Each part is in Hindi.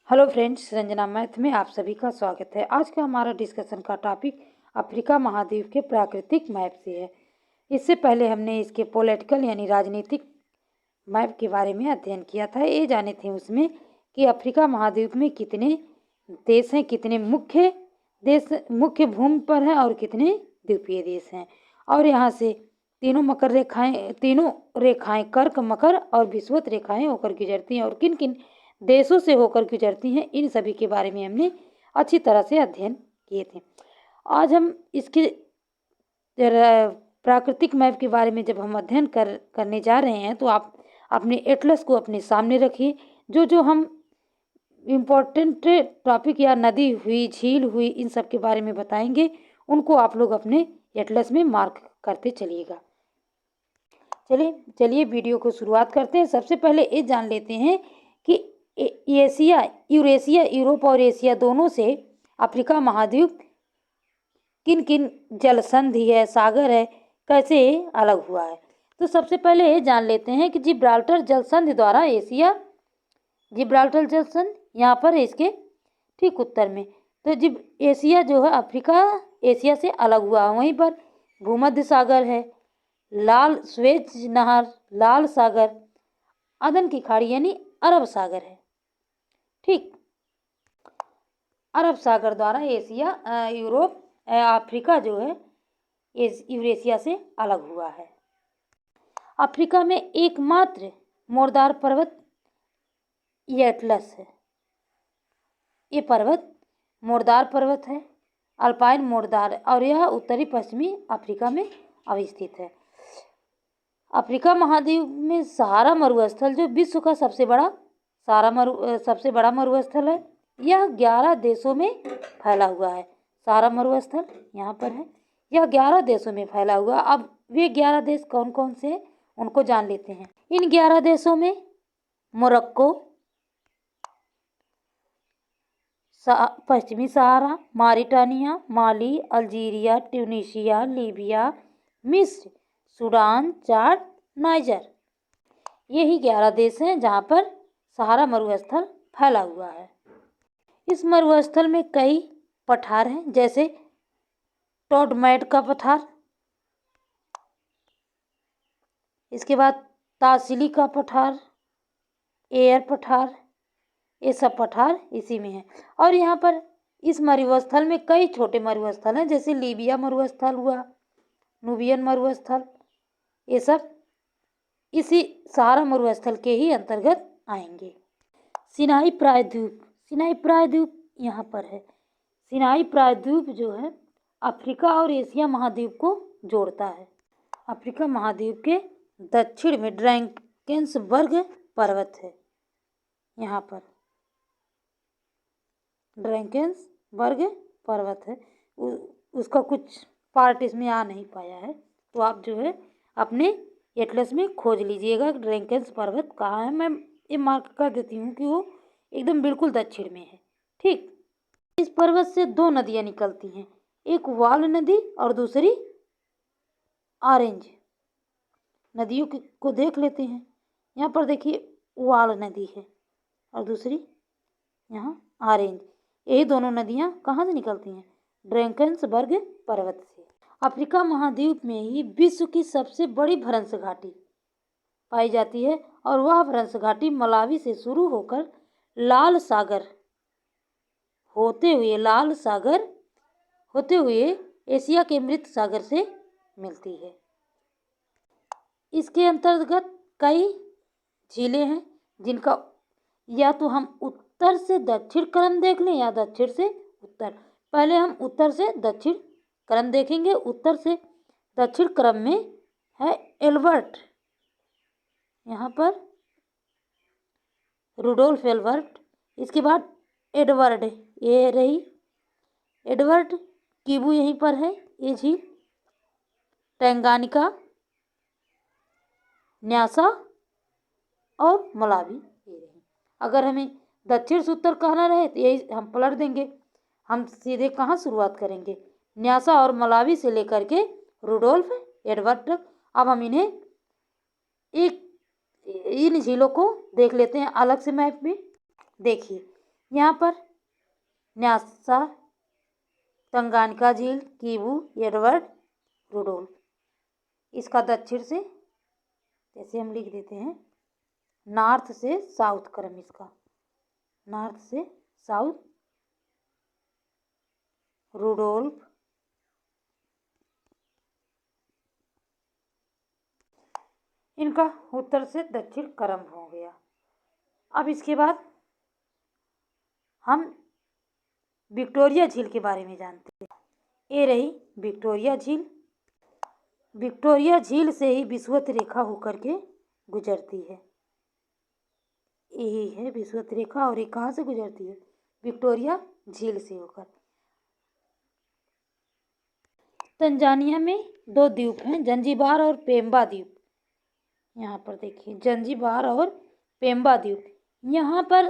हेलो फ्रेंड्स, रंजना मैथ में आप सभी का स्वागत है। आज का हमारा डिस्कशन का टॉपिक अफ्रीका महाद्वीप के प्राकृतिक मैप से है। इससे पहले हमने इसके पॉलिटिकल यानी राजनीतिक मैप के बारे में अध्ययन किया था। ये जाने थे उसमें कि अफ्रीका महाद्वीप में कितने देश हैं, कितने मुख्य देश मुख्य भूमि पर हैं और कितने द्वीपीय देश हैं। और यहाँ से तीनों रेखाएं कर्क, मकर और विषुवत रेखाएं होकर गुजरती हैं और किन किन देशों से होकर गुजरती हैं, इन सभी के बारे में हमने अच्छी तरह से अध्ययन किए थे। आज हम इसके प्राकृतिक मैप के बारे में जब हम अध्ययन करने जा रहे हैं तो आप अपने एटलस को अपने सामने रखिए। जो हम इम्पोर्टेंट टॉपिक या नदी हुई, झील हुई, इन सब के बारे में बताएंगे, उनको आप लोग अपने एटलस में मार्क करते चलिएगा। चलिए वीडियो को शुरुआत करते हैं। सबसे पहले ये जान लेते हैं कि यूरेशिया, यूरोप और एशिया दोनों से अफ्रीका महाद्वीप किन किन जल संधि है, सागर है, कैसे अलग हुआ है। तो सबसे पहले ये जान लेते हैं कि जिब्राल्टर जल संधि द्वारा जिब्राल्टर जल संधि यहाँ पर है, इसके ठीक उत्तर में। तो एशिया जो है, अफ्रीका एशिया से अलग हुआ। वहीं पर भूमध्य सागर है, लाल स्वेज नहर, लाल सागर, अदन की खाड़ी यानी अरब सागर है। ठीक, अरब सागर द्वारा यूरोप अफ्रीका जो है यूरेशिया से अलग हुआ है। अफ्रीका में एकमात्र मोरदार पर्वत ये एटलस है। ये पर्वत मोरदार पर्वत है, अल्पाइन मोरदार, और यह उत्तरी पश्चिमी अफ्रीका में अवस्थित है। अफ्रीका महाद्वीप में सहारा मरुस्थल जो विश्व का सबसे बड़ा मरुस्थल है, यह 11 देशों में फैला हुआ है। सहारा मरुस्थल यहाँ पर है, यह 11 देशों में फैला हुआ। अब वे 11 देश कौन कौन से हैं उनको जान लेते हैं। इन 11 देशों में मोरक्को, पश्चिमी सहारा, मारिटानिया, माली, अल्जीरिया, ट्यूनीशिया, लीबिया, मिस्र, सूडान, चाड, नाइजर, यही 11 देश हैं जहाँ पर सहारा मरुस्थल फैला हुआ है। इस मरुस्थल में कई पठार हैं, जैसे टोडमैट का पठार, इसके बाद तासिली का पठार, एयर पठार, ये सब पठार इसी में है। और यहाँ पर इस मरुस्थल में कई छोटे मरुस्थल हैं, जैसे लीबिया मरुस्थल हुआ, नुबियन मरुस्थल, ये सब इसी सहारा मरुस्थल के ही अंतर्गत आएंगे। सिनाई प्रायद्वीप यहाँ पर है। सिनाई प्रायद्वीप जो है अफ्रीका और एशिया महाद्वीप को जोड़ता है। अफ्रीका महाद्वीप के दक्षिण में ड्रैकेंसबर्ग पर्वत है। यहाँ पर ड्रैकेंसबर्ग पर्वत है, उसका कुछ पार्ट इसमें आ नहीं पाया है, तो आप जो है अपने एटलस में खोज लीजिएगा ड्रैकेंस पर्वत कहाँ है। मैं ये मार्क कर देती हूँ कि वो एकदम बिल्कुल दक्षिण में है। ठीक, इस पर्वत से 2 नदियाँ निकलती हैं, एक वाल नदी और दूसरी ऑरेंज। नदियों को देख लेते हैं। यहाँ पर देखिए वाल नदी है और दूसरी यहाँ ऑरेंज। यही दोनों नदियाँ कहाँ से निकलती हैं? ड्रैकेंसबर्ग पर्वत से। अफ्रीका महाद्वीप में ही विश्व की सबसे बड़ी भ्रंश घाटी पाई जाती है और वह भ्रंश घाटी मलावी से शुरू होकर लाल सागर होते हुए एशिया के मृत सागर से मिलती है। इसके अंतर्गत कई झीलें हैं, जिनका या तो हम उत्तर से दक्षिण क्रम देख लें या दक्षिण से उत्तर। पहले हम उत्तर से दक्षिण क्रम देखेंगे। उत्तर से दक्षिण क्रम में है एल्बर्ट, यहाँ पर रुडोल्फ एल्बर्ट। इसके बाद एडवर्ड, ये रही एडवर्ड कीबू, यहीं पर है ये झील। टैंगानिका, न्यासा और मलावी, ये रही। अगर हमें दक्षिण से उत्तर कहना रहे तो यही हम पलट देंगे। हम सीधे कहाँ शुरुआत करेंगे? न्यासा और मलावी से लेकर के रुडोल्फ एडवर्ड तक। अब हम इन झीलों को देख लेते हैं अलग से मैप में। देखिए, यहाँ पर न्यासा, तंगानिका झील, कीवू, एडवर्ड, रुडोल्फ। इसका दक्षिण से, जैसे हम लिख देते हैं, नॉर्थ से साउथ क्रम, इसका नॉर्थ से साउथ रुडोल्फ, इनका उत्तर से दक्षिण क्रम हो गया। अब इसके बाद हम विक्टोरिया झील के बारे में जानते हैं। ये रही विक्टोरिया झील। विक्टोरिया झील से ही विषुवत रेखा होकर के गुजरती है। यही है विषुवत रेखा, और ये कहाँ से गुजरती है? विक्टोरिया झील से होकर। तंजानिया में 2 द्वीप हैं, जंजीबार और पेम्बा द्वीप। यहाँ पर देखिए, जंजीबार और पेम्बा द्वीप। यहाँ पर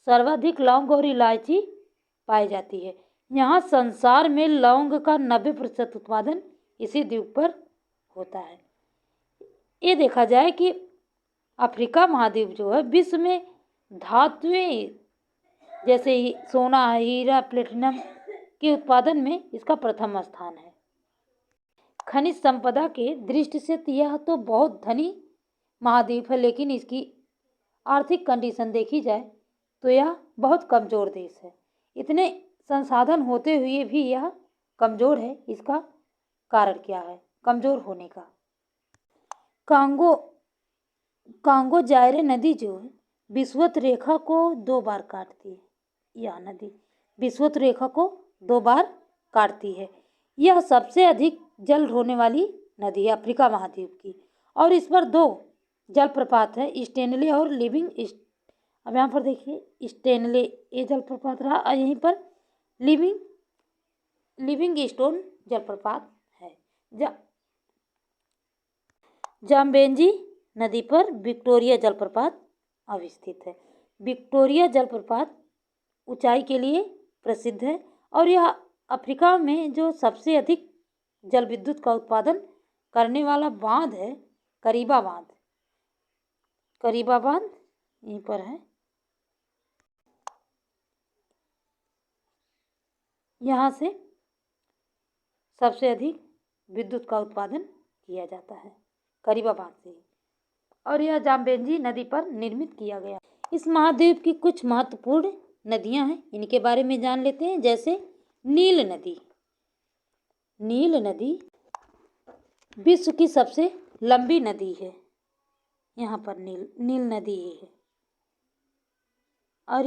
सर्वाधिक लौंग और इलायची पाई जाती है। यहाँ संसार में लौंग का 90% उत्पादन इसी द्वीप पर होता है। ये देखा जाए कि अफ्रीका महाद्वीप जो है विश्व में धातुएं जैसे सोना, हीरा, प्लेटिनम के उत्पादन में इसका प्रथम स्थान है। खनिज संपदा के दृष्टि से यह तो बहुत धनी महाद्वीप है, लेकिन इसकी आर्थिक कंडीशन देखी जाए तो यह बहुत कमज़ोर देश है। इतने संसाधन होते हुए भी यह कमज़ोर है। इसका कारण क्या है कमज़ोर होने का? कांगो जायरे नदी जो है विषुवत रेखा को 2 बार काटती है। यह नदी विषुवत रेखा को 2 बार काटती है। यह सबसे अधिक जल होने वाली नदी है अफ्रीका महाद्वीप की, और इस पर 2 जलप्रपात है, स्टेनले और लिविंग। अब यहाँ पर देखिए, स्टेनले ये जलप्रपात रहा, और यहीं पर लिविंग स्टोन जलप्रपात है। जाम्बेंजी नदी पर विक्टोरिया जलप्रपात अवस्थित है। विक्टोरिया जलप्रपात ऊंचाई के लिए प्रसिद्ध है, और यह अफ्रीका में जो सबसे अधिक जल विद्युत का उत्पादन करने वाला बांध है करीबा बांध। करीबा बांध यहीं पर है। यहाँ से सबसे अधिक विद्युत का उत्पादन किया जाता है करीबा बांध से, और यह जाम्बेंजी नदी पर निर्मित किया गया। इस महाद्वीप की कुछ महत्वपूर्ण नदियां हैं, इनके बारे में जान लेते हैं। जैसे नील नदी। नील नदी विश्व की सबसे लंबी नदी है। यहाँ पर नील नदी है। और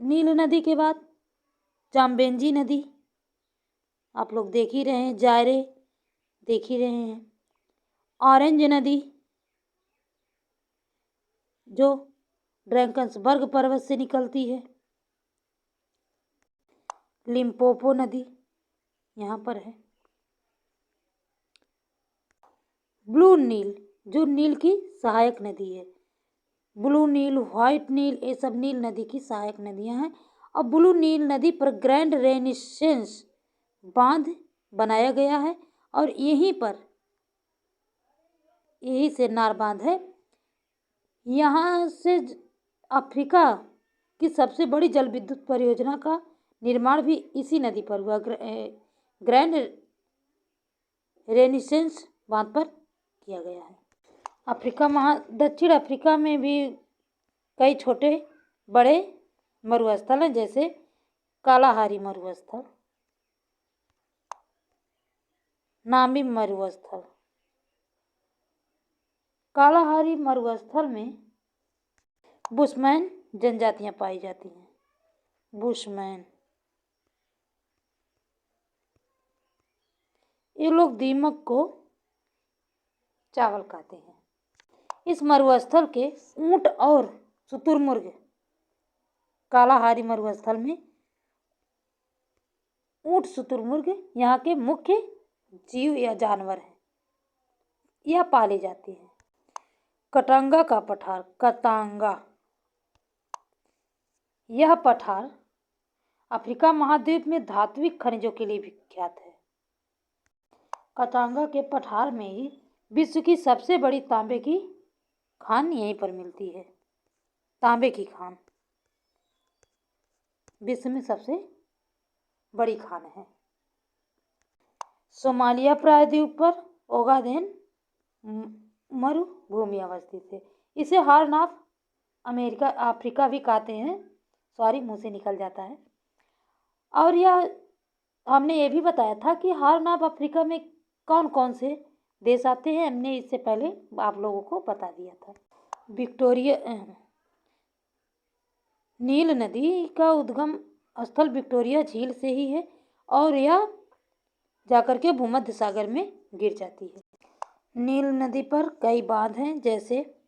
नील नदी के बाद जाम्बेंजी नदी आप लोग देख ही रहे हैं, जायरे देख ही रहे हैं। ऑरेंज नदी जो ड्रैकेंसबर्ग पर्वत से निकलती है। लिम्पोपो नदी यहाँ पर है। ब्लू नील जो नील की सहायक नदी है। ब्लू नील, व्हाइट नील, ये सब नील नदी की सहायक नदियाँ हैं। और ब्लू नील नदी पर ग्रैंड रेनिसेंस बांध बनाया गया है, और यहीं से नार बांध है। यहाँ से अफ्रीका की सबसे बड़ी जल विद्युत परियोजना का निर्माण भी इसी नदी पर हुआ। ग्रैंड रेनिसेंस बांध पर किया गया है। दक्षिण अफ्रीका में भी कई छोटे बड़े मरुस्थल हैं, जैसे कालाहारी मरुस्थल, नामी मरुस्थल। कालाहारी मरुस्थल में बुशमैन जनजातियां पाई जाती हैं। बुशमैन ये लोग दीमक को चावल खाते हैं। इस मरुस्थल के ऊंट और शुतुरमुर्ग, कालाहारी मरुस्थल में ऊंट शुतुरमुर्ग यहाँ के मुख्य जीव या जानवर हैं, यह पाले जाते हैं। कटांगा का पठार। कतांगा यह पठार अफ्रीका महाद्वीप में धात्विक खनिजों के लिए विख्यात है। कतांगा के पठार में ही विश्व की सबसे बड़ी तांबे की खान यहीं पर मिलती है। तांबे की खान। विश्व में सबसे बड़ी खान है। सोमालिया प्रायद्वीप पर ओगादेन मरुभूमि अवस्थित है। इसे हॉर्न ऑफ अफ्रीका भी कहते हैं। सॉरी, मुंह से निकल जाता है। और यह हमने ये भी बताया था कि हॉर्न ऑफ अफ्रीका में कौन कौन से देश आते हैं, हमने इससे पहले आप लोगों को बता दिया था। विक्टोरिया नील नदी का उद्गम स्थल विक्टोरिया झील से ही है और यह जाकर के भूमध्य सागर में गिर जाती है। नील नदी पर कई बांध हैं, जैसे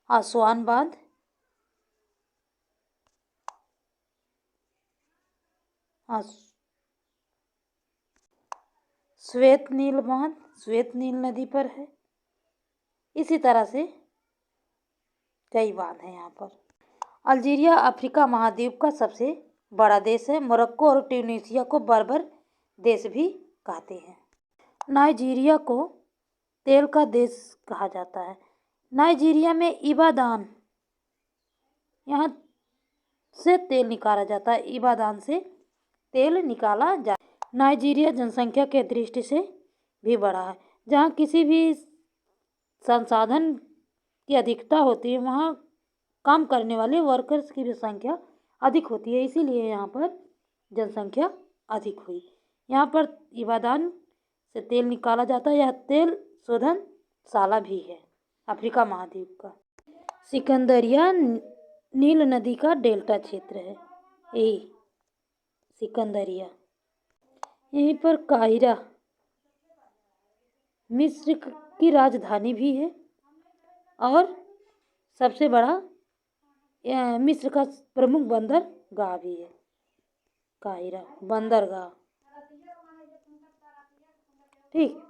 आसवान बांध, श्वेत नील बांध श्वेत नील नदी पर है। इसी तरह से कई बांध हैं यहाँ पर। अल्जीरिया अफ्रीका महाद्वीप का सबसे बड़ा देश है। मोरक्को और ट्यूनीशिया को बर्बर देश भी कहते हैं। नाइजीरिया को तेल का देश कहा जाता है। नाइजीरिया में इबादान, यहाँ से तेल निकाला जाता है। इबादान से तेल निकाला जाता है। नाइजीरिया जनसंख्या के दृष्टि से भी बड़ा है। जहाँ किसी भी संसाधन की अधिकता होती है, वहाँ काम करने वाले वर्कर्स की भी संख्या अधिक होती है, इसीलिए यहाँ पर जनसंख्या अधिक हुई। यहाँ पर इबादान से तेल निकाला जाता है। यह तेल शोधनशाला भी है अफ्रीका महाद्वीप का। सिकंदरिया नील नदी का डेल्टा क्षेत्र है। सिकंदरिया, यहीं पर काहिरा मिस्र की राजधानी भी है और सबसे बड़ा मिस्र का प्रमुख बंदरगाह भी है। काहिरा बंदरगाह, ठीक,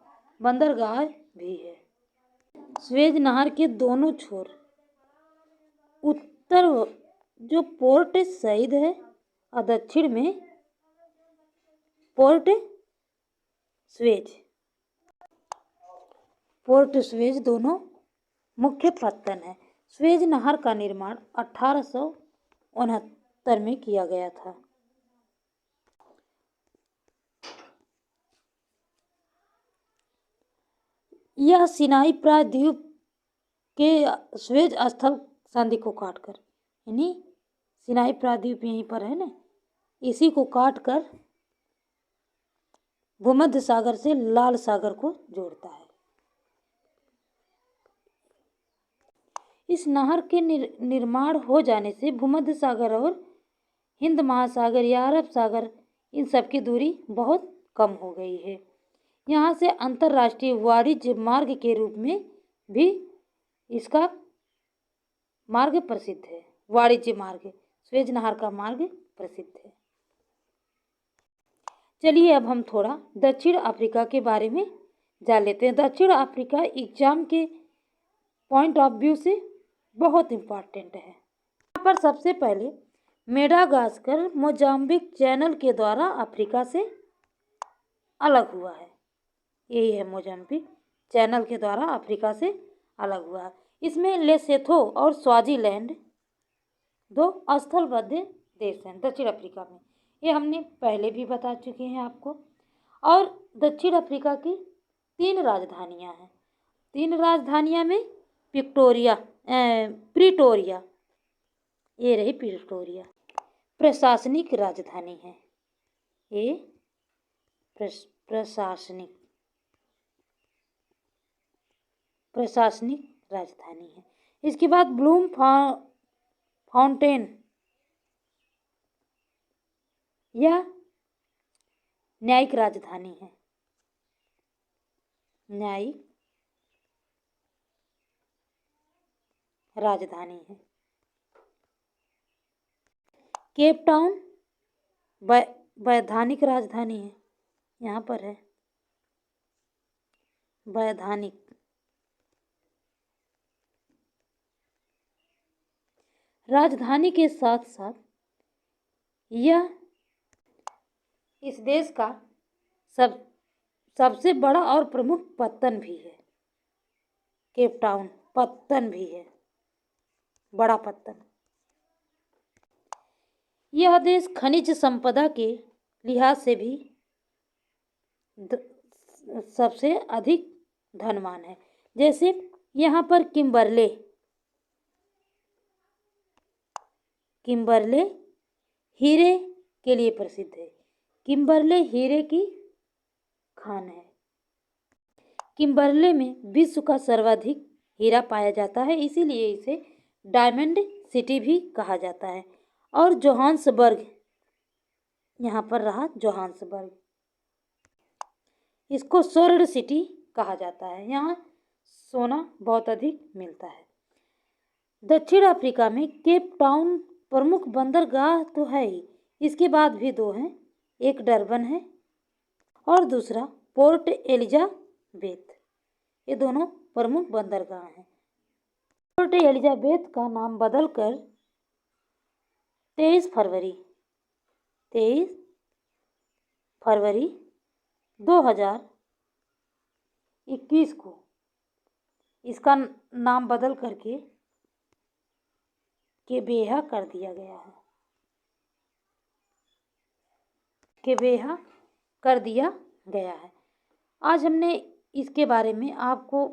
बंदरगाह भी है। स्वेज नहर के दोनों छोर उत्तर जो पोर्ट सईद है और दक्षिण में पोर्ट स्वेज दोनों मुख्य पत्तन है। स्वेज नहर का निर्माण 1869 में किया गया था। यह सिनाई प्रायद्वीप के स्वेज स्थल संधि को काटकर, यानी सिनाई प्रायद्वीप यहीं पर है ना, इसी को काटकर भूमध्य सागर से लाल सागर को जोड़ता है। इस नहर के निर्माण हो जाने से भूमध्य सागर और हिंद महासागर या अरब सागर, इन सब की दूरी बहुत कम हो गई है। यहाँ से अंतर्राष्ट्रीय वाणिज्य मार्ग के रूप में भी इसका मार्ग प्रसिद्ध है। वाणिज्य मार्ग, स्वेज नहर का मार्ग प्रसिद्ध है। चलिए अब हम थोड़ा दक्षिण अफ्रीका के बारे में जान लेते हैं। दक्षिण अफ्रीका एग्जाम के पॉइंट ऑफ व्यू से बहुत इम्पोर्टेंट है। यहाँ पर सबसे पहले मेडागास्कर मोजाम्बिक चैनल के द्वारा अफ्रीका से अलग हुआ है। यही है, मोजाम्बिक चैनल के द्वारा अफ्रीका से अलग हुआ है। इसमें लेसोथो और स्वाजीलैंड दो स्थलबद्ध देश हैं दक्षिण अफ्रीका में। ये हमने पहले भी बता चुके हैं आपको। और दक्षिण अफ्रीका की 3 राजधानियां हैं। 3 राजधानियां में प्रिटोरिया, ये रही प्रिटोरिया, प्रशासनिक राजधानी है। ये प्रशासनिक राजधानी है। इसके बाद ब्लूम फाउंटेन, यह न्यायिक राजधानी है। न्यायिक राजधानी है। केप टाउन वैधानिक राजधानी है। यहाँ पर है वैधानिक। राजधानी के साथ साथ यह इस देश का सबसे बड़ा और प्रमुख पत्तन भी है। केप टाउन पत्तन भी है, बड़ा पत्तन। यह देश खनिज संपदा के लिहाज से भी सबसे अधिक धनवान है। जैसे यहाँ पर किम्बरले हीरे के लिए प्रसिद्ध है। किम्बरले हीरे की खान है। किम्बरले में विश्व का सर्वाधिक हीरा पाया जाता है, इसीलिए इसे डायमंड सिटी भी कहा जाता है। और जोहान्सबर्ग, यहाँ पर रहा जोहान्सबर्ग, इसको स्वर्ण सिटी कहा जाता है। यहाँ सोना बहुत अधिक मिलता है। दक्षिण अफ्रीका में केप टाउन प्रमुख बंदरगाह तो है ही, इसके बाद भी दो हैं, एक डरबन है और दूसरा पोर्ट एलिजाबेथ। ये दोनों प्रमुख बंदरगाह हैं। पोर्ट एलिजाबेथ का नाम बदलकर 23 फरवरी 2021 को इसका नाम बदल करके केबेहा कर दिया गया है। केबेहा कर दिया गया है। आज हमने इसके बारे में आपको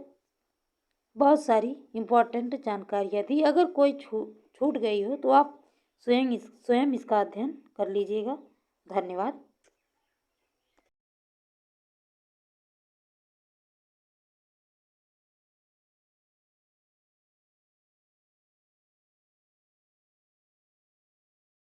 बहुत सारी इम्पोर्टेंट जानकारियाँ दी। अगर कोई छूट गई हो तो आप स्वयं इसका अध्ययन कर लीजिएगा। धन्यवाद।